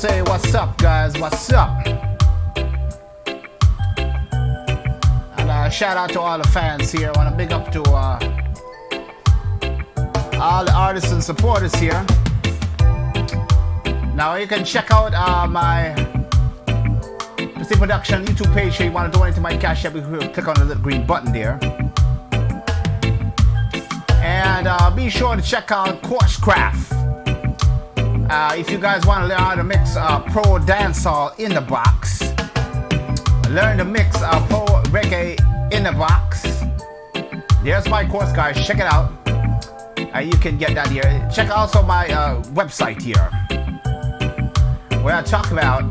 say what's up, guys, what's up? And shout out to all the fans here. I want to big up to all the artists and supporters here. Now you can check out my Mr. Production YouTube page here. You want to donate to my Cash App, you can click on the little green button there. And be sure to check out Coursecraft. If you guys want to learn how to mix pro dancehall in the box, learn to mix pro reggae in the box. There's my course, guys. Check it out. You can get that here. Check also my website here, where I talk about,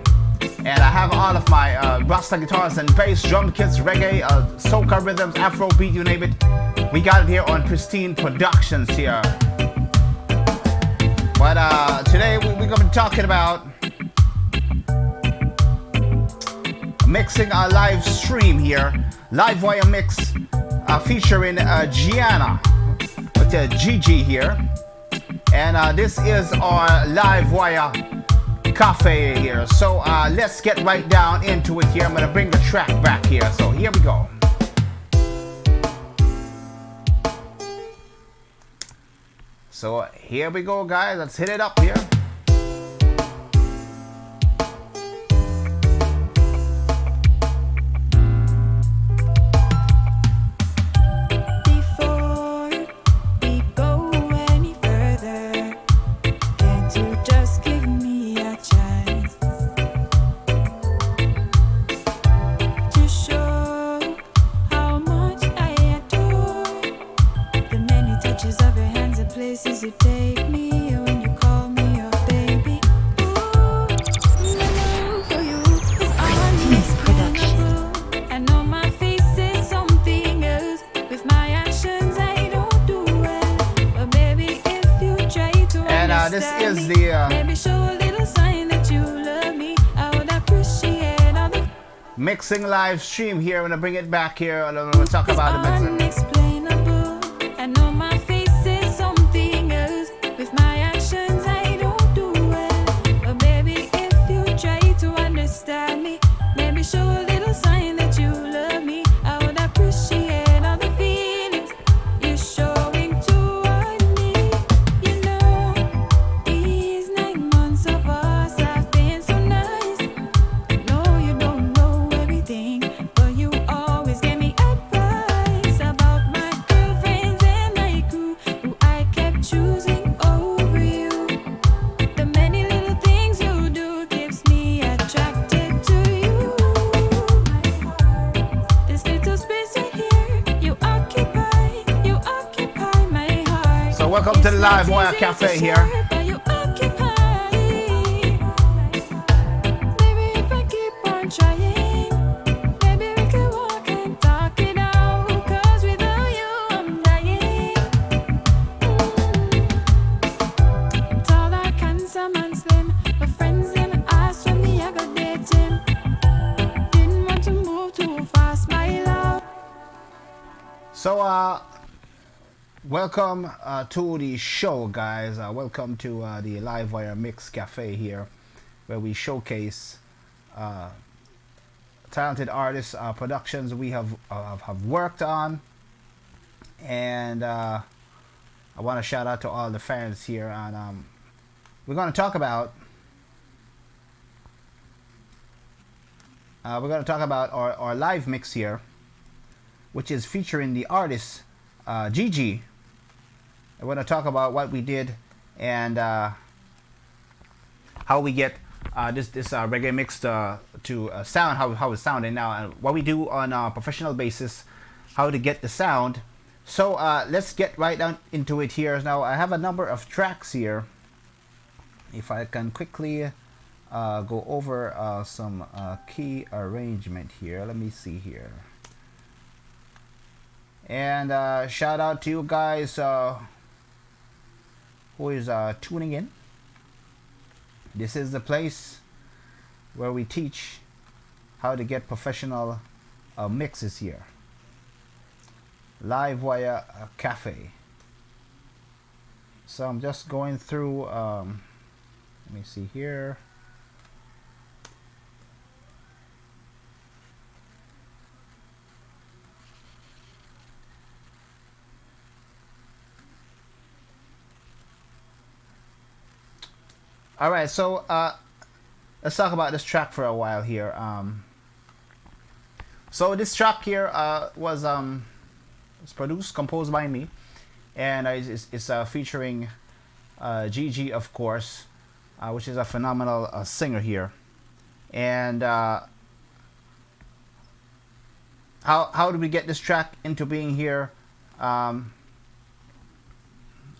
and I have all of my Rasta guitars and bass, drum kits, reggae, soca rhythms, Afrobeat, you name it. We got it here on Pristine Productions here. But today we're going to be talking about mixing a live stream here, live wire mix featuring Gianna with GiGi here. And this is our live wire cafe here. So let's get right down into it here. I'm going to bring the track back here. So here we go. So here we go, guys. Let's hit it up here. This is the maybe show a little sign that you love me. I would appreciate all the mixing live stream here. I'm gonna bring it back here. I'm gonna talk about the mixing. Unexplainable. I know my face is something else. With my actions, I don't do well. But baby, if you try to understand me, maybe show a little sign that you love me. I would appreciate all the feelings you're showing toward me. You know, these 9 months of us have been so nice. No, you don't know everything, but you always give me advice about my girlfriends and my crew, who I kept choosing over you. The many little things you do keeps me attracted to you. This little space right here, you occupy my heart. So welcome to the Live Wire Cafe here. But you occupy. Baby, if I keep on trying, maybe we could walk and talk it out. 'Cause without you, I'm dying. Tall, dark, handsome and slim. My friends them asked when me I go date him. Didn't want to move too fast, my love. So welcome to the show, guys. Welcome to the Live Wire Mix Cafe here, where we showcase talented artists, productions we have worked on. And I want to shout out to all the fans here. And we're going to talk about our live mix here, which is featuring the artist GiGi. I want to talk about what we did and how we get this reggae mix to sound, how it's sounding now, and what we do on a professional basis, how to get the sound. So let's get right down into it here. Now I have a number of tracks here. If I can quickly go over some key arrangement here. Let me see here. And shout out to you guys who is tuning in. This is the place where we teach how to get professional mixes here. Live Wire Cafe. So I'm just going through, let me see here. All right, so let's talk about this track for a while here. So this track here was produced, composed by me, and it's featuring GiGi, of course, which is a phenomenal singer here. And how did we get this track into being here?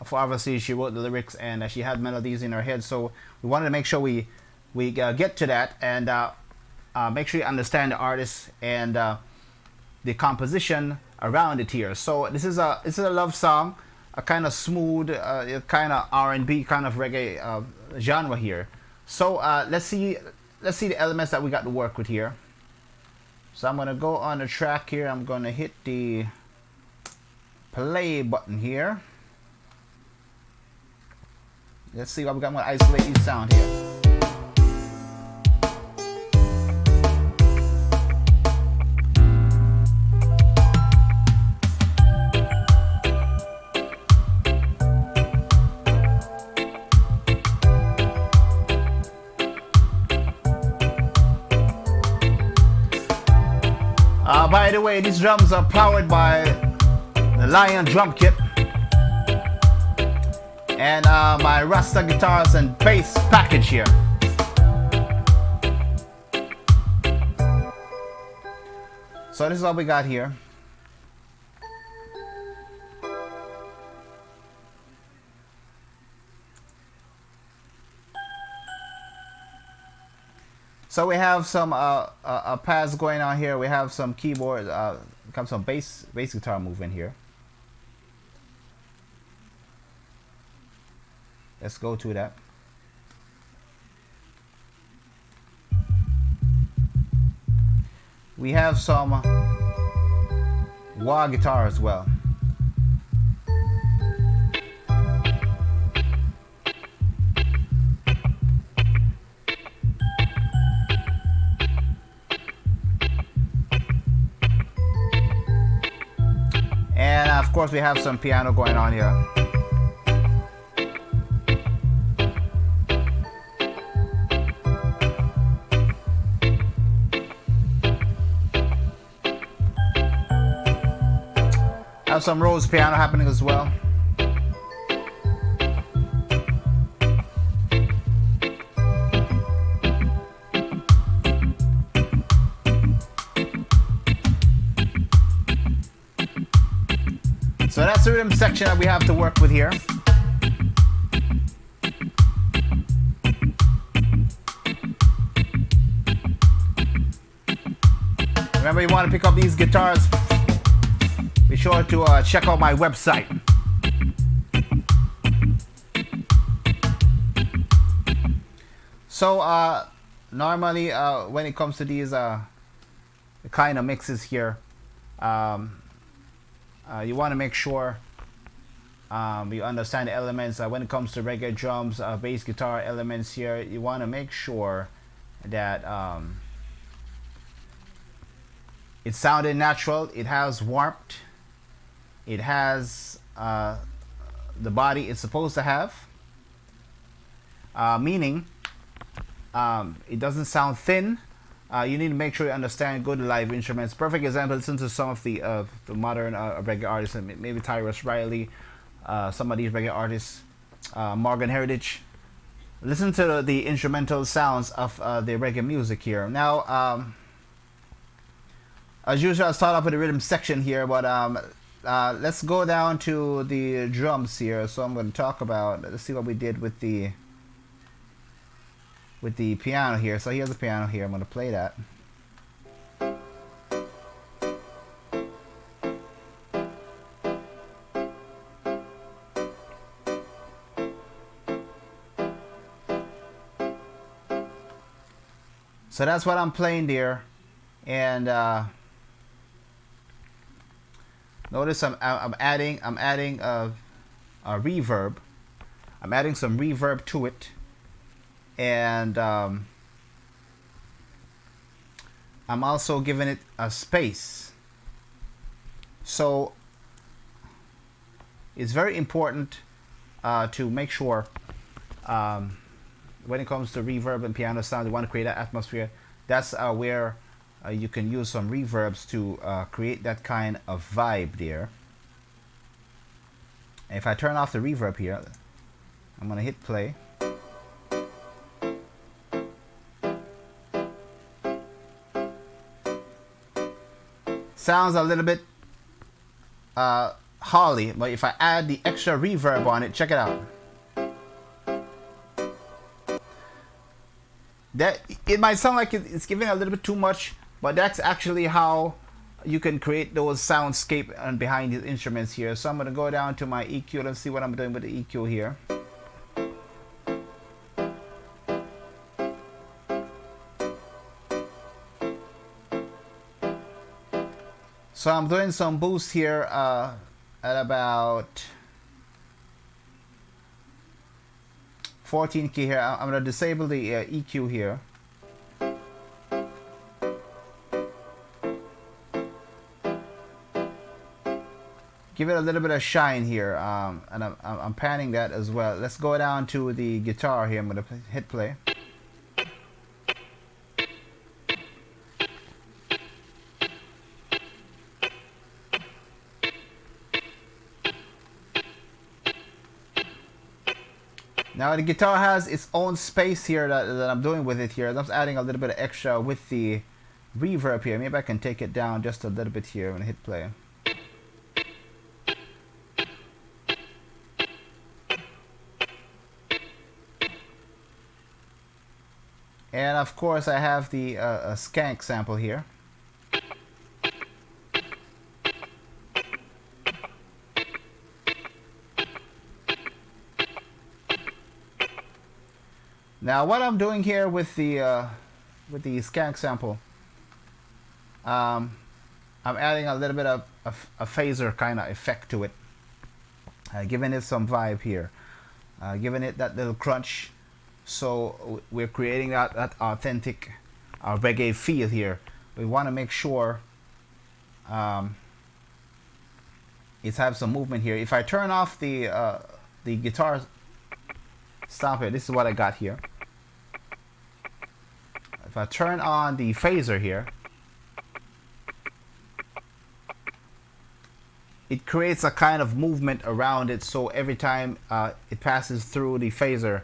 For obviously she wrote the lyrics and she had melodies in her head, so we wanted to make sure we get to that and make sure you understand the artist and the composition around it here. So this is a love song, a kind of smooth, kind of R&B, kind of reggae genre here. So let's see the elements that we got to work with here. So I'm gonna go on the track here. I'm gonna hit the play button here. Let's see what we got. I'm gonna isolate each sound here. By the way, these drums are powered by the Lion drum kit and my Rasta guitars and bass package here. So this is what we got here. So we have some pads going on here. We have some keyboard, some bass guitar movement here. Let's go to that. We have some wah guitar as well. And of course we have some piano going on here. Have some Rose piano happening as well. So that's the rhythm section that we have to work with here. Remember, you want to pick up these guitars, be sure to check out my website. So normally when it comes to these kind of mixes here, you want to make sure you understand the elements. When it comes to reggae drums, bass guitar elements here, you want to make sure that it sounded natural, it has warmth, it has the body it's supposed to have, meaning it doesn't sound thin. You need to make sure you understand good live instruments. Perfect example, listen to some of the modern reggae artists, maybe Tyrus Riley, some of these reggae artists, Morgan Heritage. Listen to the instrumental sounds of the reggae music here. Now, as usual, I'll start off with the rhythm section here, but let's go down to the drums here. So I'm going to talk about, let's see what we did with the piano here. So here's the piano here. I'm going to play that. So that's what I'm playing there, and notice I'm adding a reverb. I'm adding some reverb to it, and I'm also giving it a space. So it's very important to make sure when it comes to reverb and piano sound, you want to create that atmosphere. That's where you can use some reverbs to create that kind of vibe there. And if I turn off the reverb here, I'm gonna hit play. Sounds a little bit holly, but if I add the extra reverb on it, check it out. That it might sound like it's giving a little bit too much, but that's actually how you can create those soundscape and behind these instruments here. So I'm gonna go down to my EQ. Let's see what I'm doing with the EQ here. So I'm doing some boost here at about 14 key here. I'm going to disable the EQ here. Give it a little bit of shine here, and I'm panning that as well. Let's go down to the guitar here. I'm going to hit play. Now the guitar has its own space here that I'm doing with it here. I'm just adding a little bit of extra with the reverb here. Maybe I can take it down just a little bit here when I hit play. And of course I have the skank sample here. Now what I'm doing here with the skank sample, I'm adding a little bit of a phaser kind of effect to it, giving it some vibe here, giving it that little crunch. So we're creating that authentic reggae feel here. We want to make sure it's have some movement here. If I turn off the guitar stop here, this is what I got here. If I turn on the phaser here, it creates a kind of movement around it, so every time it passes through the phaser,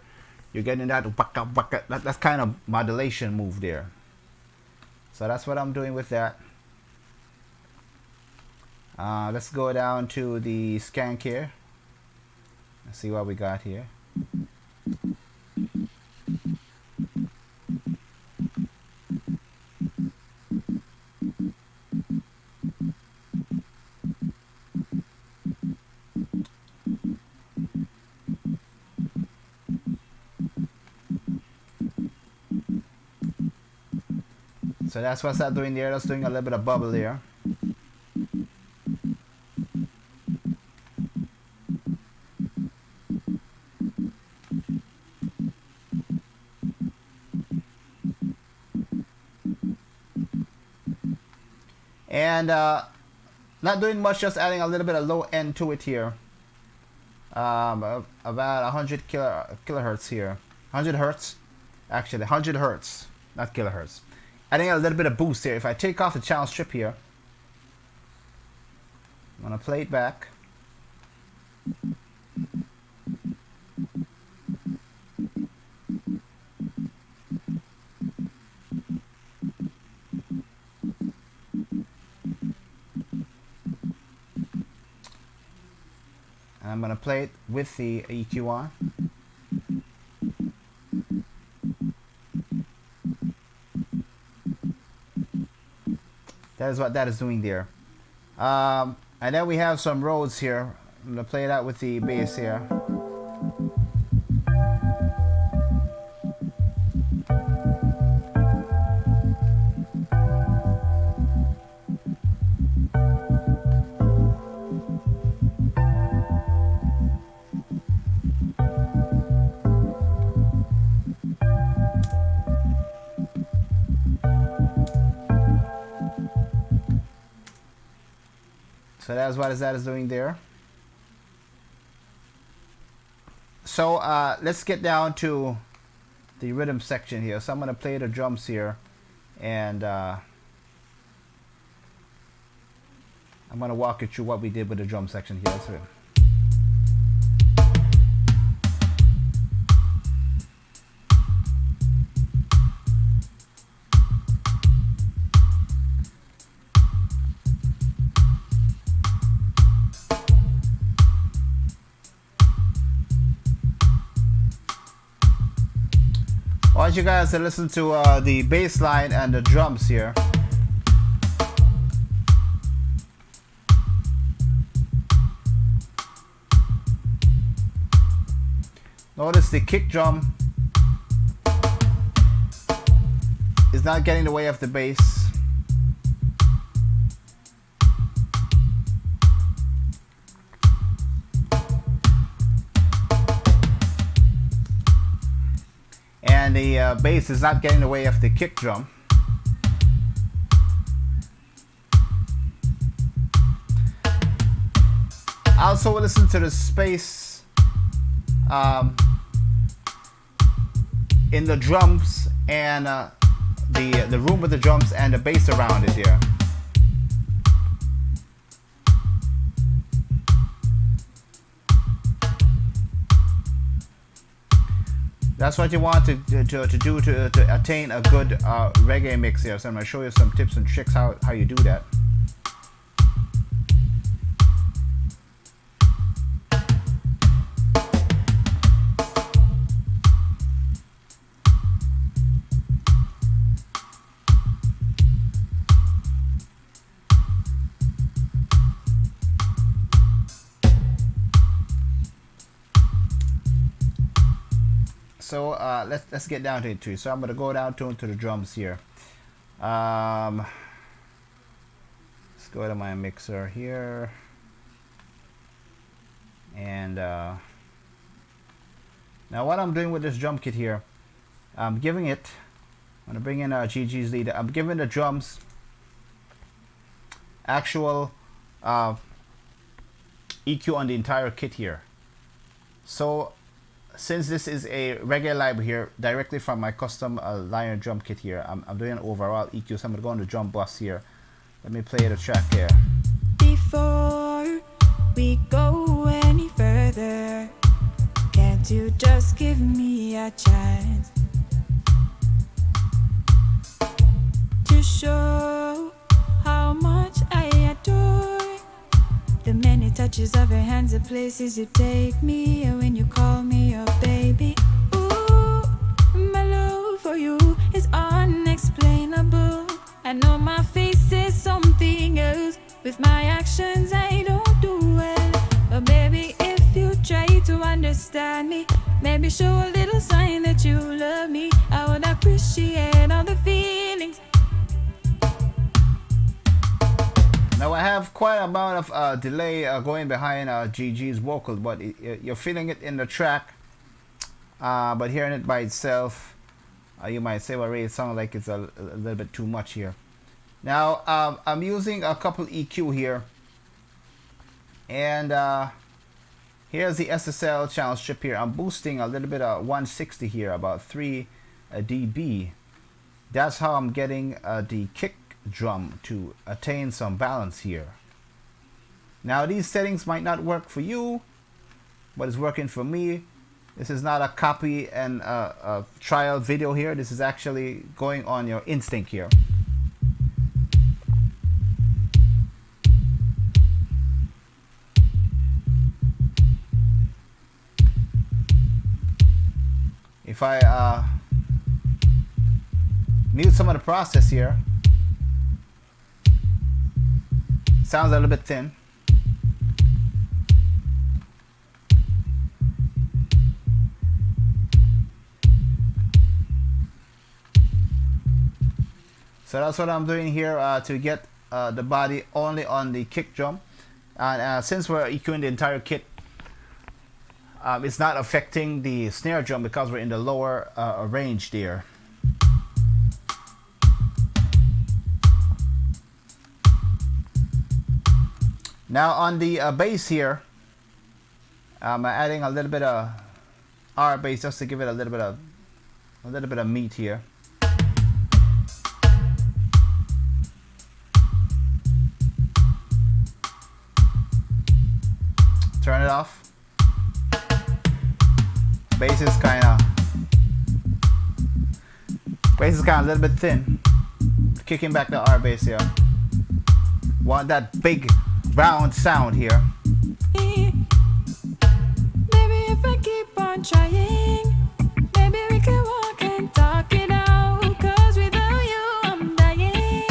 you're getting that waka waka, that's kind of modulation move there. So that's what I'm doing with that. Let's go down to the skank here. Let's see what we got here. So that's what's that doing there. That's doing a little bit of bubble there. And not doing much, just adding a little bit of low end to it here. About 100 kilohertz here. 100 hertz. Actually, 100 hertz, not kilohertz. Adding a little bit of boost here. If I take off the channel strip here, I'm gonna play it back. And I'm gonna play it with the EQ on. That is what that is doing there. And then we have some Rhodes here. I'm gonna play that with the bass here. So that's what that is doing there. So let's get down to the rhythm section here. So I'm going to play the drums here, and I'm going to walk you through what we did with the drum section here. So, I want you guys to listen to the bass line and the drums here. Notice the kick drum is not getting in the way of the bass. And the bass is not getting in the way of the kick drum. Also listen to the space in the drums and the room with the drums and the bass around it here. That's what you want to do to attain a good reggae mix here. So I'm going to show you some tips and tricks how you do that. So let's get down to it too. So I'm gonna go down to the drums here. Let's go to my mixer here, and now what I'm doing with this drum kit here, I'm giving it. I'm gonna bring in GiGi's lead. I'm giving the drums actual EQ on the entire kit here. So since this is a reggae library here, directly from my custom Lion drum kit here, I'm doing an overall EQ. So I'm going to go on the drum bus here. Let me play the track here. Before we go any further, can't you just give me a chance to show how much I adore the many touches of your hands, the places you take me, and when you call me your baby. Ooh, my love for you is unexplainable. I know my face is something else. With my actions I don't do well. But baby, if you try to understand me, maybe show a little sign that you love me. I would appreciate all the feelings. Now I have quite a amount of delay going behind GiGi's vocal, but you're feeling it in the track. But hearing it by itself, you might say, well, Ray, it sounds like it's a little bit too much here. Now I'm using a couple EQ here, and here's the SSL channel strip here. I'm boosting a little bit of 160 here, about 3 dB. That's how I'm getting the kick drum to attain some balance here. Now these settings might not work for you, but it's working for me. This is not a copy and a trial video here. This is actually going on your instinct here. If I mute some of the process here, sounds a little bit thin. So that's what I'm doing here to get the body only on the kick drum. And since we're EQing the entire kit, it's not affecting the snare drum because we're in the lower range there. Now on the bass here, I'm adding a little bit of R bass just to give it a little bit of A little bit of meat here. Turn it off. Bass is kind of a little bit thin. Kicking back the R bass here. Want that big round sound here. Baby, if I keep on trying, maybe we can walk and talk it out. 'Cause without you, I'm dying.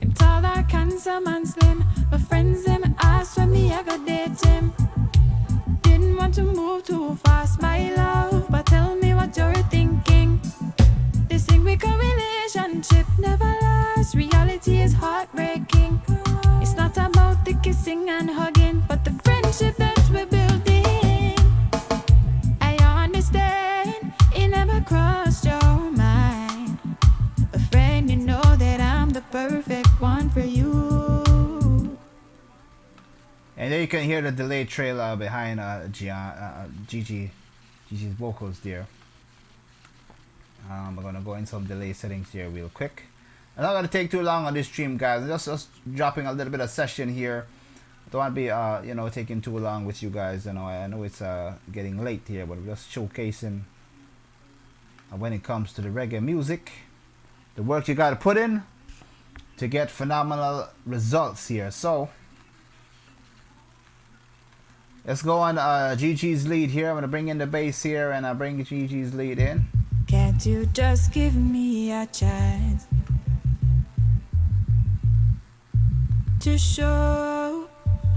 I'm tall, dark, handsome, and slim. My friends, them ask when me I go date him. Didn't want to move too fast, my love, but tell me what you're thinking. This thing we call relationship never lasts. Reality is heartbreaking. It's not about the kissing and hugging, but the friendship that we're building. I understand it never crossed your mind. A friend, you know that I'm the perfect one for you. And there you can hear the delay trail behind GiGi's vocals there. We're gonna go in some delay settings here real quick. I'm not gonna take too long on this stream, guys. Just dropping a little bit of session here. Don't want to be taking too long with you guys. I know it's getting late here, but we're just showcasing when it comes to the reggae music, the work you gotta put in to get phenomenal results here. So let's go on GiGi's lead here. I'm gonna bring in the bass here, and I bring GiGi's lead in. Can't you just give me a chance to show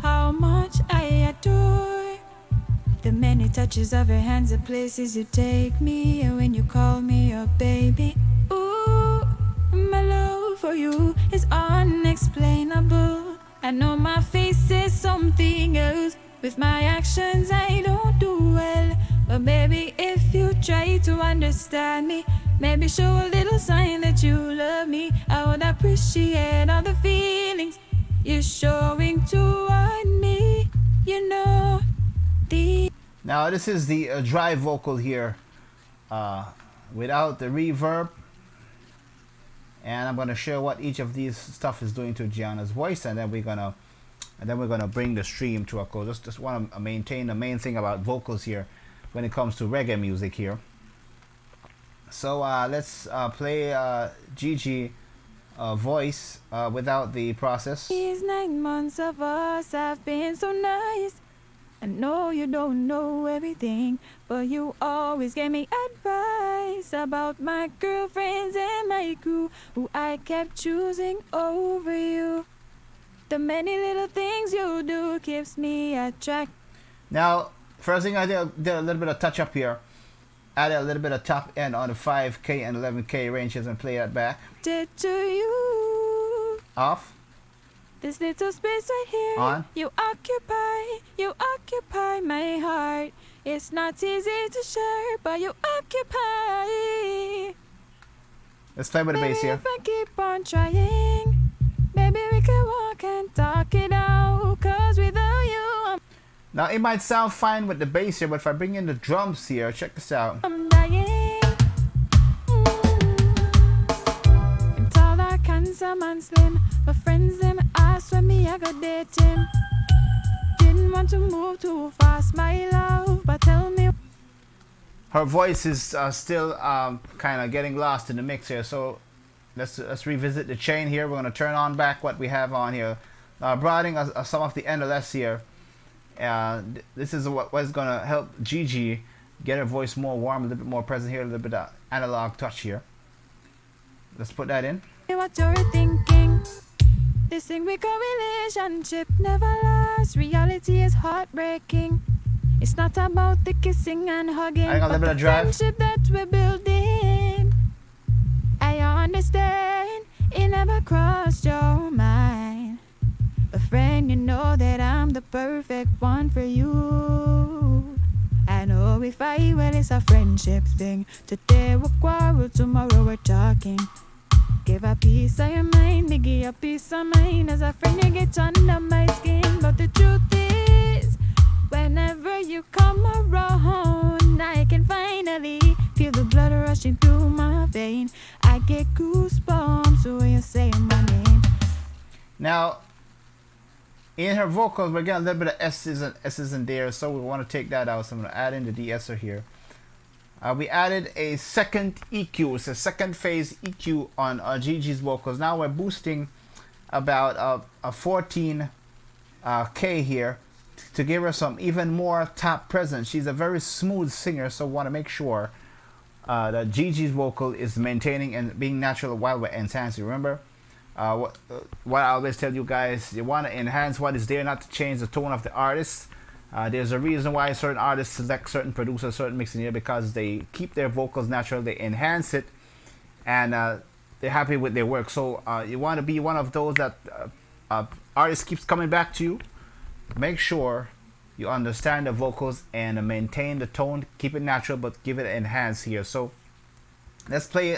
how much I adore the many touches of your hands, the places you take me, and when you call me your baby. Ooh, my love for you is unexplainable. I know my face is something else. With my actions I don't do well. But baby, if you try to understand me, maybe show a little sign that you love me. I would appreciate all the feelings you're showing toward me. You know, Now this is the dry vocal here, without the reverb. And I'm gonna show what each of these stuff is doing to Gianna's voice, and then we're gonna bring the stream to a close. Just want to maintain the main thing about vocals here when it comes to reggae music here. So let's play GiGi voice without the process. these 9 months of us have been so nice. I know you don't know everything, but you always gave me advice about my girlfriends and my crew, who I kept choosing over you. The many little things you do keeps me attracted. Now, first thing I did a little bit of touch up here. Added a little bit of top end on the 5K and 11K ranges and play that back. To you, Off. this little space right here, On. you occupy my heart. It's not easy to share, but you occupy. Let's play with the bass Maybe here. if I keep on trying, maybe we can walk and talk it out. 'Cause without you, Now it might sound fine with the bass here, but if I bring in the drums here, check this out. I'm dying. I'm tall, dark, handsome, and slim. My friends, them ask when me I go date him. Didn't want to move too fast, my love, but tell me. Her voice is still kind of getting lost in the mix here, so let's revisit the chain here. We're going to turn on back what we have on here. Broadening some of the NLS here. This is what is going to help GiGi get her voice more warm, a little bit more present here, a little bit of analog touch here. Let's put that in. What you're thinking. This thing we call relationship never lasts. Reality is heartbreaking. It's not about the kissing and hugging, I got a little but bit the of drive. friendship that we're building. I understand it never crossed your mind. But friend, you know that I'm the perfect one for you. I know we fight, well, it's a friendship thing. Today we'll quarrel, tomorrow we're talking. Give a piece of your mind, me give a piece of mine. As a friend you get under my skin, but the truth is, whenever you come around, I when I get goosebumps when you say my name. Now, in her vocals, we're getting a little bit of S's in there, so we want to take that out. So I'm going to add in the de-esser here. We added a second EQ, it's a second phase EQ on GiGi's vocals. Now we're boosting about a 14 K here to give her some even more top presence. She's a very smooth singer, so we want to make sure that GiGi's vocal is maintaining and being natural while we're enhancing. Remember, what I always tell you guys, you want to enhance what is there, not to change the tone of the artist. There's a reason why certain artists select certain producers, certain mixing here, because they keep their vocals natural, they enhance it, and they're happy with their work. So you want to be one of those that artist keeps coming back to you. Make sure you understand the vocals and maintain the tone, keep it natural, but give it enhance here. So let's play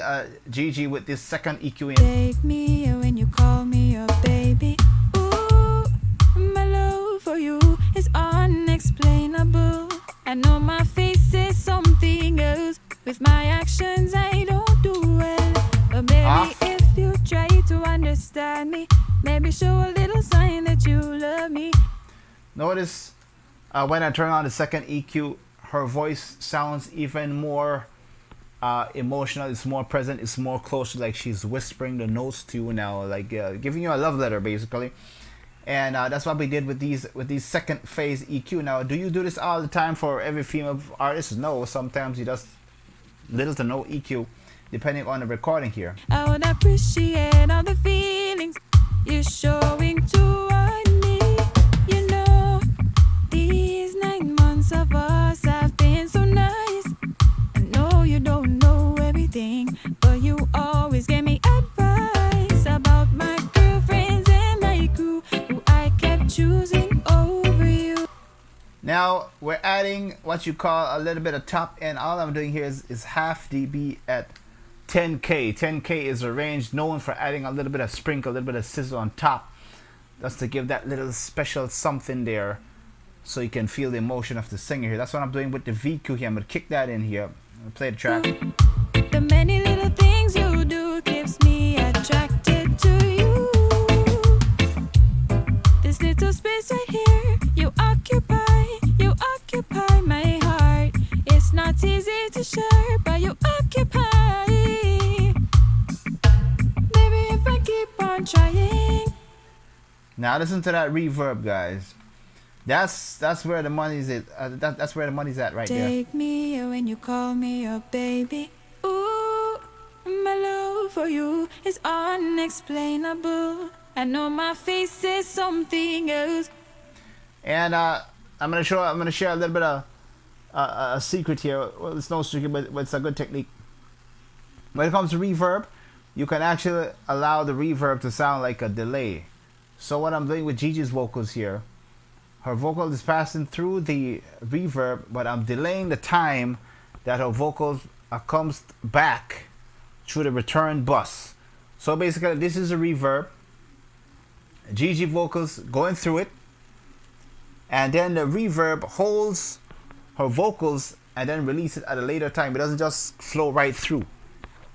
GiGi with this second EQ in. Take me when you call me your baby. Ooh, my love for you is unexplainable. I know my face says something else. With my actions I don't do well. But maybe if you try to understand me, maybe show a little sign that you love me. Notice when I turn on the second EQ, her voice sounds even more emotional. It's more present. It's more close to like she's whispering the notes to you now, like giving you a love letter basically. And that's what we did with these second phase EQ. Now, do you do this all the time for every female artist? No, sometimes you just little to no EQ, depending on the recording here. I would appreciate all the feelings you're showing toward me. You know, these 9 months of us have been so nice. I know you don't know everything, but you always give me advice about my girlfriends and my crew, who I kept choosing over you. Now we're adding what you call a little bit of top end. All I'm doing here is half dB at 10K. 10K is a range known for adding a little bit of sprinkle, a little bit of sizzle on top, just to give that little special something there, so you can feel the emotion of the singer here. That's what I'm doing with the VQ here. I'm gonna kick that in here. I'm gonna play the track. The many little things you do keeps me attracted to you. This little space right here, you occupy my heart. It's not easy to share, but you occupy. Baby, if I keep on trying. Now listen to that reverb, guys. That's where the money's at. That's where the money's at right there. Take me when you call me your baby. Ooh, my love for you is unexplainable. I know my face says something else. And I'm gonna share a little bit of a secret here. Well, it's no secret, but it's a good technique. When it comes to reverb, you can actually allow the reverb to sound like a delay. So what I'm doing with GiGi's vocals here, her vocal is passing through the reverb, but I'm delaying the time that her vocals comes back through the return bus. So basically, this is a reverb. GiGi vocals going through it, and then the reverb holds her vocals and then release it at a later time. It doesn't just flow right through,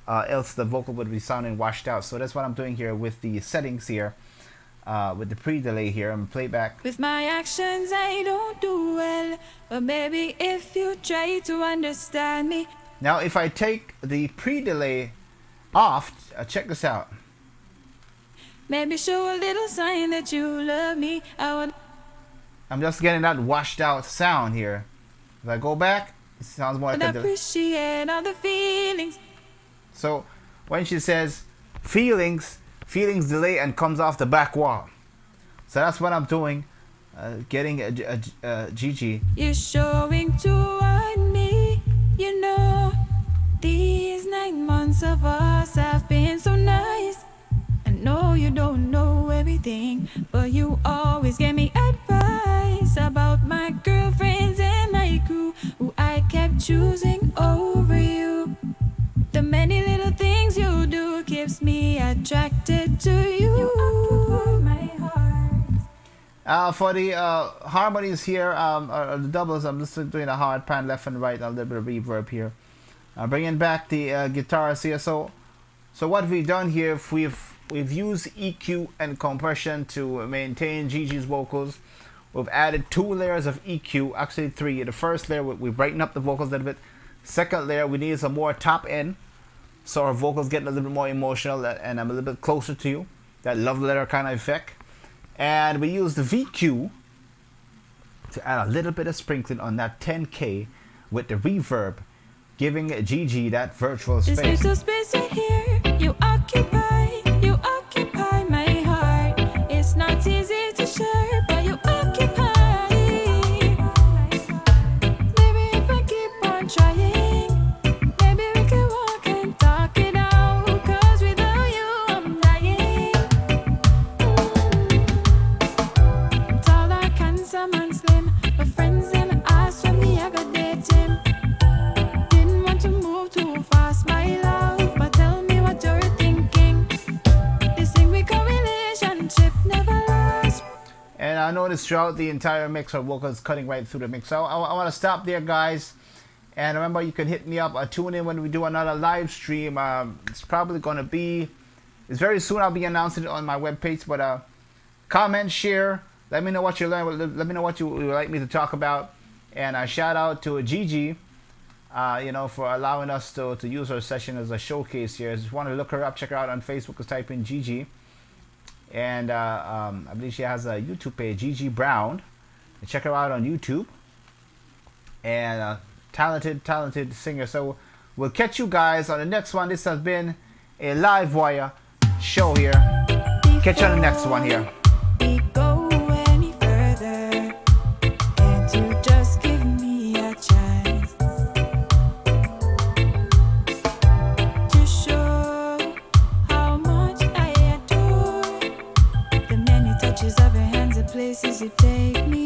else the vocal would be sounding washed out. So that's what I'm doing here with the settings here. With the pre-delay here, I'm gonna play back. With my actions I don't do well, but maybe if you try to understand me. Now if I take the pre-delay off, check this out. Maybe show a little sign that you love me. I'm just getting that washed out sound here. If I go back, it sounds more like a delay. Appreciate all the feelings. So when she says feelings delay and comes off the back wall. So that's what I'm doing, getting a GiGi. You're showing toward me, you know, these 9 months of us have been so nice. I know you don't know everything, but you always give me advice about my girlfriends and my crew, who I kept choosing over you. The many little things you do keeps me attracted to you. You occupy my heart. For the harmonies here, or the doubles, I'm just doing a hard pan left and right, a little bit of reverb here. Bringing back the guitars here. So So what we've done here, we've used EQ and compression to maintain Gigi's vocals. We've added 2 layers of EQ, actually 3. The first layer, we brighten up the vocals a little bit. Second layer, we need some more top end, so our vocals getting a little bit more emotional and I'm a little bit closer to you. That love letter kind of effect. And we use the VQ to add a little bit of sprinkling on that 10K with the reverb, giving GiGi that virtual space. This little space right here, you occupy my heart. It's not easy to share, but you occupy. Maybe if I keep on trying, maybe we can walk and talk it out. 'Cause without you, I'm dying. Tall, dark, handsome and slim, but friends them ask from me, I got date him. Didn't want to move too fast, my love, but tell me what you're thinking. This thing we call relationship never lasts. And I noticed throughout the entire mix, our vocals cutting right through the mix. So I want to stop there, guys. And remember, you can hit me up, tune in when we do another live stream. It's probably going to be, it's very soon. I'll be announcing it on my webpage. But comment, share, let me know what you learned. Let me know what you would like me to talk about. And a shout out to GiGi, for allowing us to use her session as a showcase here. Just want to look her up, check her out on Facebook, just type in GiGi. And I believe she has a YouTube page, GiGi Brown. Check her out on YouTube. And talented singer. So we'll catch you guys on the next one. This has been a live wire show here. Catch you on the next one here. We go any further, can't you just give me a chance to show how much I adore the many touches of your hands and places you take me